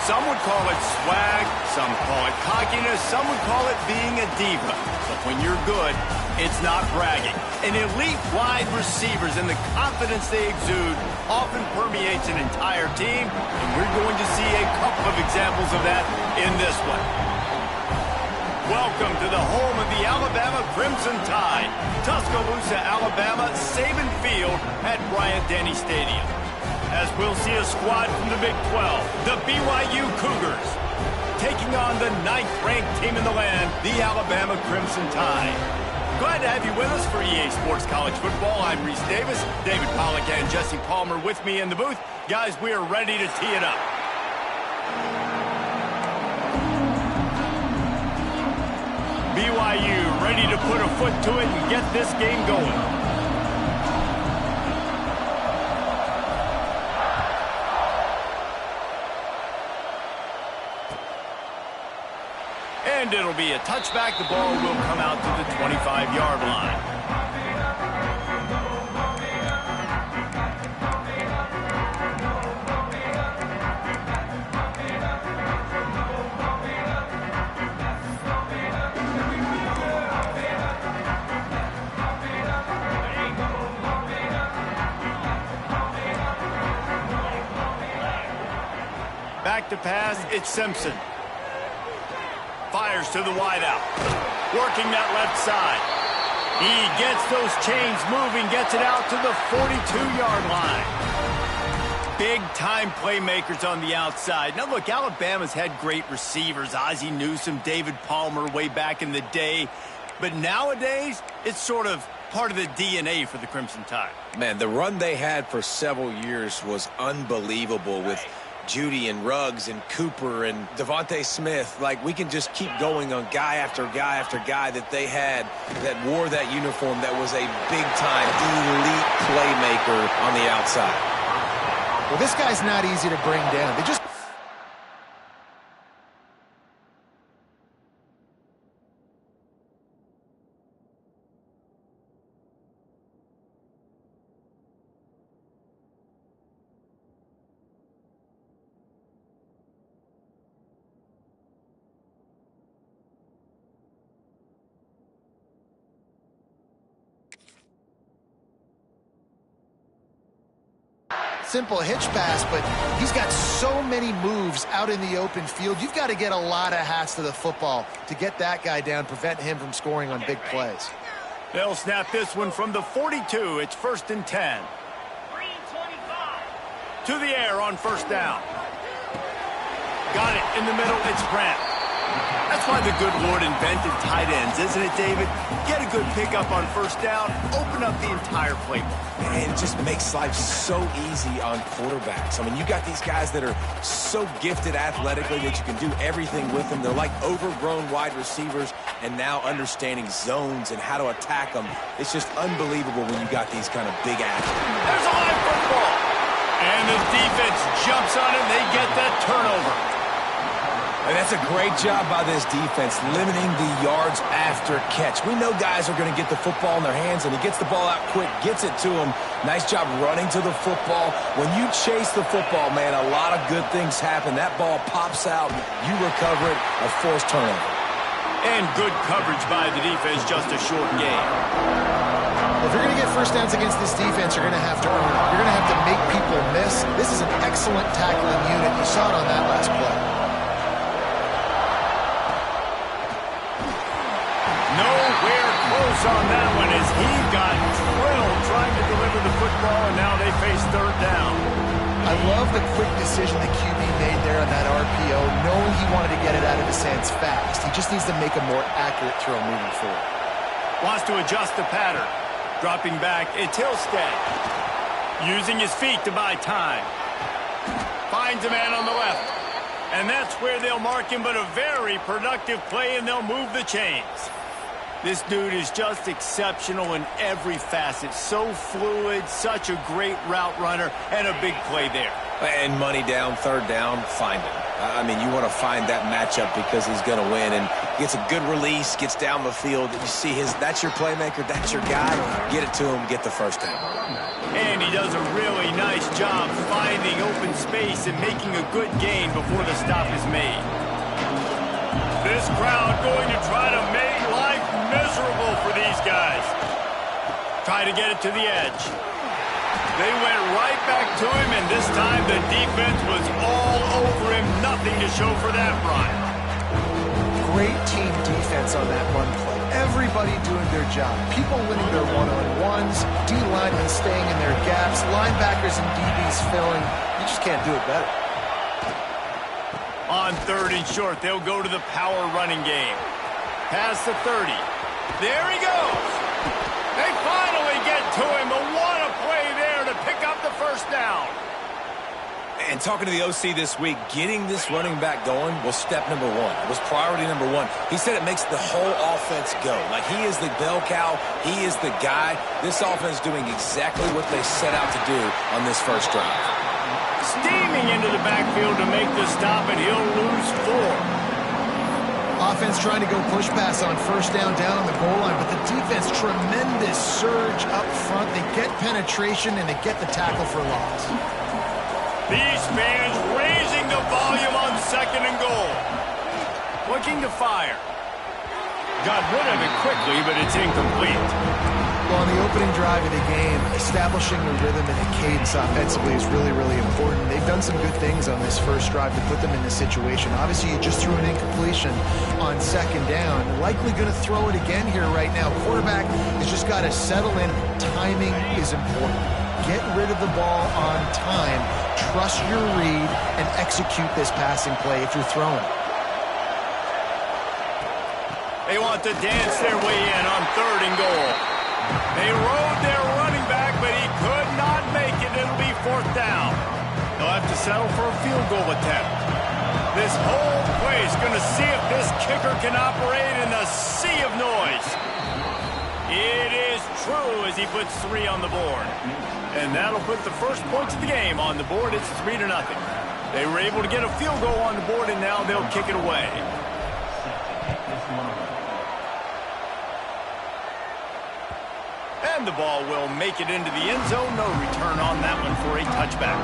Some would call it swag, some call it cockiness, some would call it being a diva. But when you're good, it's not bragging. An elite wide receivers and the confidence they exude often permeates an entire team, and we're going to see a couple of examples of that in this one. Welcome to the home of the Alabama Crimson Tide. Tuscaloosa, Alabama, Saban Field at Bryant-Denny Stadium. As we'll see a squad from the Big 12, the BYU Cougars, taking on the 9th-ranked team in the land, the Alabama Crimson Tide. Glad to have you with us for EA Sports College Football. I'm Reese Davis, David Pollack and Jesse Palmer with me in the booth. Guys, we are ready to tee it up. BYU ready to put a foot to it and get this game going. And it'll be a touchback. The ball will come out to the 25-yard line. Back to pass, it's Simpson. Fires to the wideout. Working that left side. He gets those chains moving, gets it out to the 42-yard line. Big-time playmakers on the outside. Now, look, Alabama's had great receivers. Ozzie Newsome, David Palmer way back in the day. But nowadays, it's sort of part of the DNA for the Crimson Tide. Man, the run they had for several years was unbelievable with Judy and Ruggs and Cooper and Devontae Smith. Like, we can just keep going on guy after guy after guy that they had that wore that uniform that was a big-time elite playmaker on the outside. Well, this guy's not easy to bring down. They just... simple hitch pass, but he's got so many moves out in the open field. You've got to get a lot of hats to the football to get that guy down, prevent him from scoring on big plays. They'll snap this one from the 42. It's 1st and 10. To the air on first down. Got it in the middle. It's Grant. That's why the good Lord invented tight ends, isn't it, David? Get a good pickup on first down, open up the entire playbook. Man, it just makes life so easy on quarterbacks. I mean, you got these guys that are so gifted athletically that you can do everything with them. They're like overgrown wide receivers, and now understanding zones and how to attack them. It's just unbelievable when you got these kind of big athletes. There's a live football. And the defense jumps on it, and they get that turnover. And that's a great job by this defense, limiting the yards after catch. We know guys are going to get the football in their hands, and he gets the ball out quick, gets it to him. Nice job running to the football. When you chase the football, man, a lot of good things happen. That ball pops out, you recover it, a forced turnover. And good coverage by the defense, just a short game. If you're going to get first downs against this defense, you're going to have to earn it. You're going to have to make people miss. This is an excellent tackling unit. You saw it on that last play. Nowhere close on that one as he got drilled trying to deliver the football, and now they face third down. I love the quick decision the QB made there on that RPO, knowing he wanted to get it out of his hands fast. He just needs to make a more accurate throw moving forward. Wants to adjust the pattern. Dropping back, it's Hillstead. Using his feet to buy time. Finds a man on the left. And that's where they'll mark him, but a very productive play, and they'll move the chains. This dude is just exceptional in every facet. So fluid, such a great route runner, and a big play there. And money down, third down, find him. I mean, you want to find that matchup because he's going to win, and gets a good release, gets down the field. You see that's your playmaker, that's your guy. Get it to him, get the first down. And he does a really nice job finding open space and making a good gain before the stop is made. This crowd going to try to make life miserable for these guys. Try to get it to the edge. They went right back to him, and this time the defense was all over him. Nothing to show for that run. Great team defense on that run play. Everybody doing their job. People winning their one-on-ones, D-linemen staying in their gaps, linebackers and DBs filling. You just can't do it better. On 3rd and short, they'll go to the power running game. Past the 30. There he goes. They finally get to him, but what a play there to pick up the first down. And talking to the OC this week, getting this running back going was step number one. It was priority number one. He said it makes the whole offense go. Like, he is the bell cow. He is the guy. This offense doing exactly what they set out to do on this first drive. Steaming into the backfield to make the stop, and he'll lose 4. Offense trying to go push pass on first down on the goal line, but the defense, tremendous surge up front. They get penetration, and they get the tackle for loss. These fans raising the volume on 2nd and goal. Looking to fire. Got rid of it quickly, but it's incomplete. Well, on the opening drive of the game, establishing a rhythm and a cadence offensively is really, really important. They've done some good things on this first drive to put them in this situation. Obviously, you just threw an incompletion on 2nd down. Likely going to throw it again here right now. Quarterback has just got to settle in. Timing is important. Get rid of the ball on time. Trust your read and execute this passing play if you're throwing. They want to dance their way in on 3rd and goal. They rode their running back, but he could not make it. It'll be 4th down. They'll have to settle for a field goal attempt. This whole place going to see if this kicker can operate in the sea of noise. It is true as he puts 3 on the board. And that'll put the first points of the game on the board. It's 3-0. They were able to get a field goal on the board, and now they'll kick it away. And the ball will make it into the end zone. No return on that one for a touchback.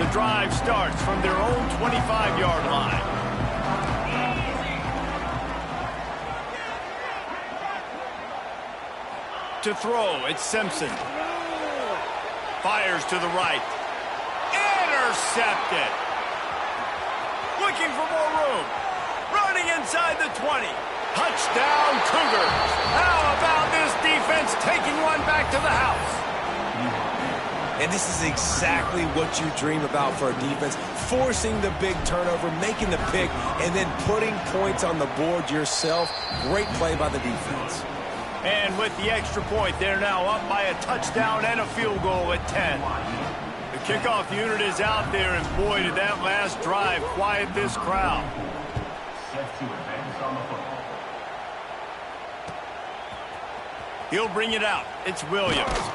The drive starts from their own 25-yard line. To throw, it's Simpson. Fires to the right. Intercepted. Looking for more room. Running inside the 20. Touchdown, Cougars. How about this defense taking one back to the house? And this is exactly what you dream about for a defense. Forcing the big turnover, making the pick, and then putting points on the board yourself. Great play by the defense. And with the extra point, they're now up by a touchdown and a field goal at 10. The kickoff unit is out there, and boy, did that last drive quiet this crowd. He'll bring it out. It's Williams.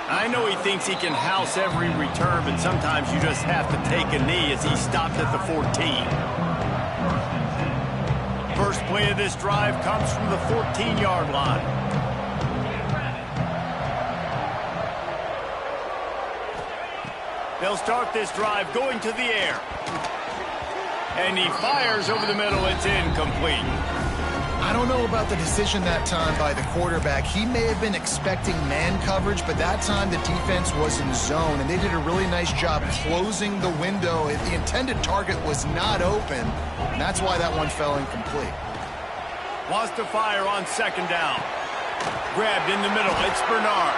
I know he thinks he can house every return, but sometimes you just have to take a knee as he stopped at the 14. First play of this drive comes from the 14-yard line. They'll start this drive going to the air. And he fires over the middle. It's incomplete. I don't know about the decision that time by the quarterback. He may have been expecting man coverage, but that time the defense was in zone, and they did a really nice job closing the window. The intended target was not open, and that's why that one fell incomplete. Wants to fire on 2nd down. Grabbed in the middle. It's Bernard.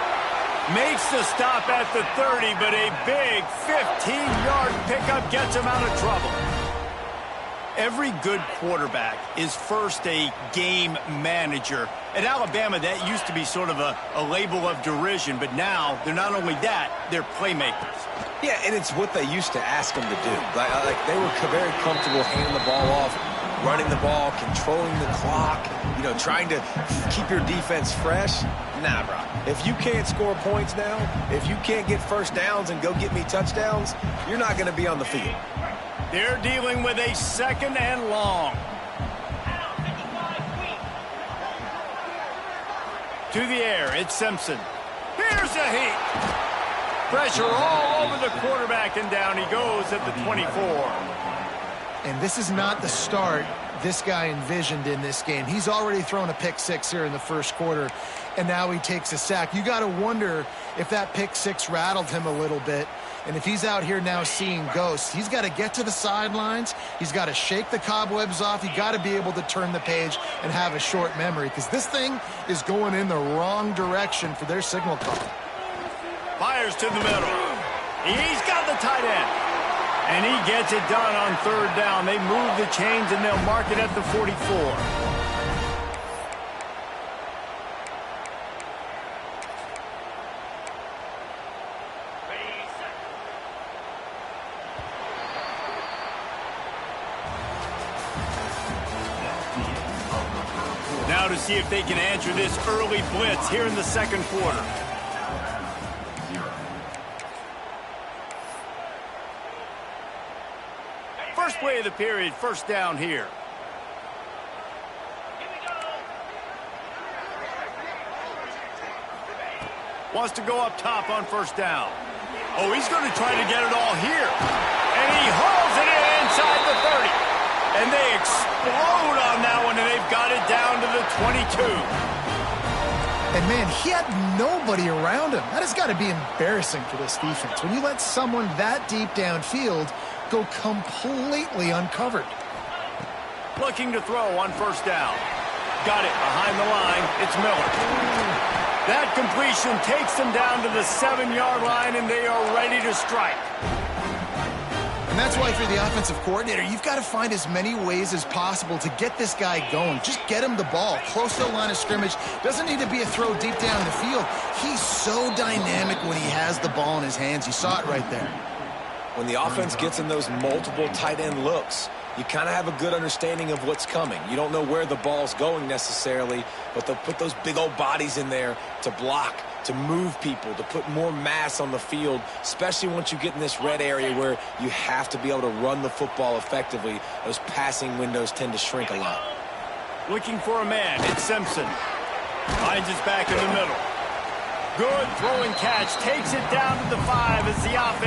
Makes the stop at the 30, but a big 15-yard pickup gets him out of trouble. Every good quarterback is first a game manager. At Alabama, that used to be sort of a label of derision, but now they're not only that, they're playmakers. Yeah, and it's what they used to ask them to do. Like they were very comfortable handing the ball off, running the ball, controlling the clock. trying to keep your defense fresh. Nah, bro. If you can't score points now, if you can't get first downs and go get me touchdowns, you're not going to be on the field. They're dealing with a 2nd and long. To the air, it's Simpson. Here's a heat. Pressure all over the quarterback, and down he goes at the 24. And this is not the start this guy envisioned in this game. He's already thrown a pick 6 here in the first quarter, and now he takes a sack. You got to wonder if that pick 6 rattled him a little bit. And if he's out here now seeing ghosts, he's got to get to the sidelines. He's got to shake the cobwebs off. You got to be able to turn the page and have a short memory, because this thing is going in the wrong direction for their signal call. Fires to the middle. He's got the tight end. And he gets it done on 3rd down. They move the chains, and they'll mark it at the 44. Now to see if they can answer this early blitz here in the 2nd quarter. First play of the period, 1st down here. Wants to go up top on 1st down. Oh, he's going to try to get it all here. And he hauls it in inside the 30. And they explode on that one, and they've got it down to the 22. And, man, he had nobody around him. That has got to be embarrassing for this defense. When you let someone that deep downfield go completely uncovered. Looking to throw on 1st down. Got it behind the line. It's Miller. That completion takes them down to the 7-yard line, and they are ready to strike. And that's why, if you're the offensive coordinator, you've got to find as many ways as possible to get this guy going. Just get him the ball close to the line of scrimmage. Doesn't need to be a throw deep down the field. He's so dynamic when he has the ball in his hands. You saw it right there. When the offense gets in those multiple tight end looks, you kind of have a good understanding of what's coming. You don't know where the ball's going necessarily, but they'll put those big old bodies in there to block, to move people, to put more mass on the field, especially once you get in this red area where you have to be able to run the football effectively. Those passing windows tend to shrink a lot. Looking for a man. It's Simpson. Finds his back in the middle. Good throw and catch. Takes it down to the 5 as the offense